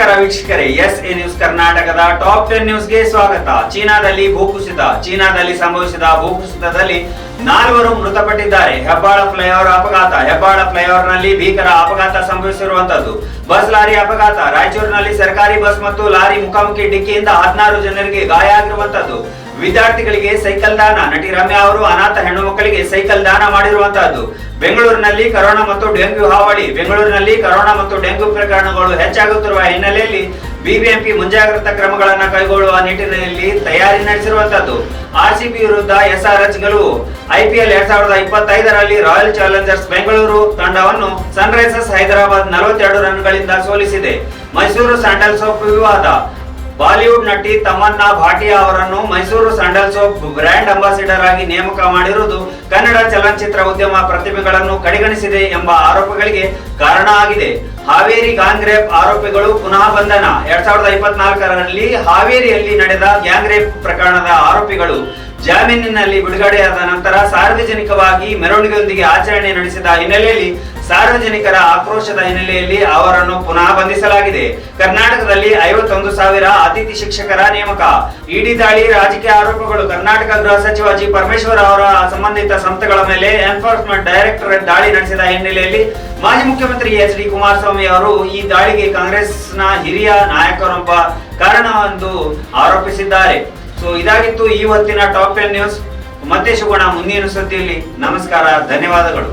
ನಮಸ್ಕಾರ ವೀಕ್ಷಕರೇ, S A news ಕರ್ನಾಟಕದ ಟಾಪ್ 10 ನ್ಯೂಸ್ಗೆ ಸ್ವಾಗತ. ಚೀನಾದಲ್ಲಿ ಭೂಕುಸಿತ. ಚೀನಾದಲ್ಲಿ ಸಂಭವಿಸಿದ ಭೂಕುಸಿತದಲ್ಲಿ 4 ಮೃತಪಟ್ಟಿದ್ದಾರೆ. ಹೆಬ್ಬಾಳ ಫ್ಲೈಓವರ್ ಅಪಘಾತ. ಹೆಬ್ಬಾಳ ಫ್ಲೈಓವರ್ನಲ್ಲಿ ಭೀಕರ ಅಪಘಾತ ಸಂಭವಿಸಿರುವಂತದ್ದು. ಬಸ್ ಲಾರಿ ಅಪಘಾತ. ರಾಯಚೂರಿನಲ್ಲಿ ಸರ್ಕಾರಿ ಬಸ್ ಮತ್ತು ಲಾರಿ ಮುಖಾಮುಖಿ ಡಿಕ್ಕಿಯಿಂದ 16 ಜನರಿಗೆ ಗಾಯ ಆಗಿರುವಂತದ್ದು. ವಿದ್ಯಾರ್ಥಿಗಳಿಗೆ ಸೈಕಲ್ ದಾನ. ನಟಿ ರಮ್ಯಾ ಅವರು ಅನಾಥ ಹೆಣ್ಣು ಮಕ್ಕಳಿಗೆ ಸೈಕಲ್ ದಾನ ಮಾಡಿರುವಂತಹದ್ದು. ಬೆಂಗಳೂರಿನಲ್ಲಿ ಕರೋನಾ ಮತ್ತು ಡೆಂಗ್ಯೂ ಹಾವಳಿ. ಬೆಂಗಳೂರಿನಲ್ಲಿ ಕರೋನಾ ಮತ್ತು ಡೆಂಗ್ಯೂ ಪ್ರಕರಣಗಳು ಹೆಚ್ಚಾಗುತ್ತಿರುವ ಹಿನ್ನೆಲೆಯಲ್ಲಿ ಬಿಬಿಎಂಪಿ ಮುಂಜಾಗ್ರತಾ ಕ್ರಮಗಳನ್ನು ಕೈಗೊಳ್ಳುವ ನಿಟ್ಟಿನಲ್ಲಿ ತಯಾರಿ ನಡೆಸಿರುವಂತದ್ದು. ಆರ್ಸಿಬಿ ವಿರುದ್ಧ ಎಸ್ಆರ್ಎಚ್ ಗೆಲುವು. ಐಪಿಎಲ್ 2025ರಲ್ಲಿ ರಾಯಲ್ ಚಾಲೆಂಜರ್ಸ್ ಬೆಂಗಳೂರು ತಂಡವನ್ನು ಸನ್ರೈಸರ್ಸ್ ಹೈದರಾಬಾದ್ 42 ರನ್ಗಳಿಂದ ಸೋಲಿಸಿದೆ. ಮೈಸೂರು ಸ್ಯಾಂಡಲ್ ಸೋಪ್ ವಿವಾದ. ಬಾಲಿವುಡ್ ನಟಿ ತಮನ್ನಾ ಭಾಟಿಯಾ ಅವರನ್ನು Mysuru sandal soap brand ambassador ಆಗಿ ನೇಮಕ ಮಾಡಿರುವುದು ಕನ್ನಡ ಚಲನಚಿತ್ರ ಉದ್ಯಮ ಪ್ರತಿಭೆಗಳನ್ನು ಕಡೆಗಣಿಸಿದೆ ಎಂಬ ಆರೋಪಗಳಿಗೆ ಕಾರಣ ಆಗಿದೆ. ಹಾವೇರಿ ಗ್ಯಾಂಗ್ ರೇಪ್ ಆರೋಪಿಗಳು ಪುನಃ ಬಂಧನ. 2024ರಲ್ಲಿ ಹಾವೇರಿಯಲ್ಲಿ ನಡೆದ ಗ್ಯಾಂಗ್ ರೇಪ್ ಪ್ರಕರಣದ ಆರೋಪಿಗಳು ಜಾಮೀನಿನಲ್ಲಿ ಬಿಡುಗಡೆಯಾದ ನಂತರ ಸಾರ್ವಜನಿಕವಾಗಿ ಮೆರವಣಿಗೆಯೊಂದಿಗೆ ಆಚರಣೆ ನಡೆಸಿದ ಹಿನ್ನೆಲೆಯಲ್ಲಿ ಸಾರ್ವಜನಿಕರ ಆಕ್ರೋಶದ ಹಿನ್ನೆಲೆಯಲ್ಲಿ ಅವರನ್ನು ಪುನಃ ಬಂಧಿಸಲಾಗಿದೆ. ಕರ್ನಾಟಕದಲ್ಲಿ 51,000 ಅತಿಥಿ ಶಿಕ್ಷಕರ ನೇಮಕ. ಇಡಿ ದಾಳಿ. ರಾಜಕೀಯ ಆರೋಪಗಳು. ಕರ್ನಾಟಕ ಗೃಹ ಸಚಿವ ಜಿ ಪರಮೇಶ್ವರ್ ಅವರ ಸಂಬಂಧಿತ ಸಂಸ್ಥೆಗಳ ಮೇಲೆ ಎನ್ಫೋರ್ಸ್ಮೆಂಟ್ ಡೈರೆಕ್ಟರೇಟ್ ದಾಳಿ ನಡೆಸಿದ ಹಿನ್ನೆಲೆಯಲ್ಲಿ ಮಾಜಿ ಮುಖ್ಯಮಂತ್ರಿ ಎಚ್ ಡಿ ಕುಮಾರಸ್ವಾಮಿ ಅವರು ಈ ದಾಳಿಗೆ ಕಾಂಗ್ರೆಸ್ನ ಹಿರಿಯ ನಾಯಕರೊಬ್ಬ ಕಾರಣವೆಂದು ಆರೋಪಿಸಿದ್ದಾರೆ. ಸೊ ಇದಾಗಿತ್ತು ಈ ಹೊತ್ತಿನ ಟಾಪ್ 10 ನ್ಯೂಸ್. ಮತ್ತೆ ಸಿಗೋಣ ಮುಂದಿನ ಸುದ್ದಿಯಲ್ಲಿ. ನಮಸ್ಕಾರ, ಧನ್ಯವಾದಗಳು.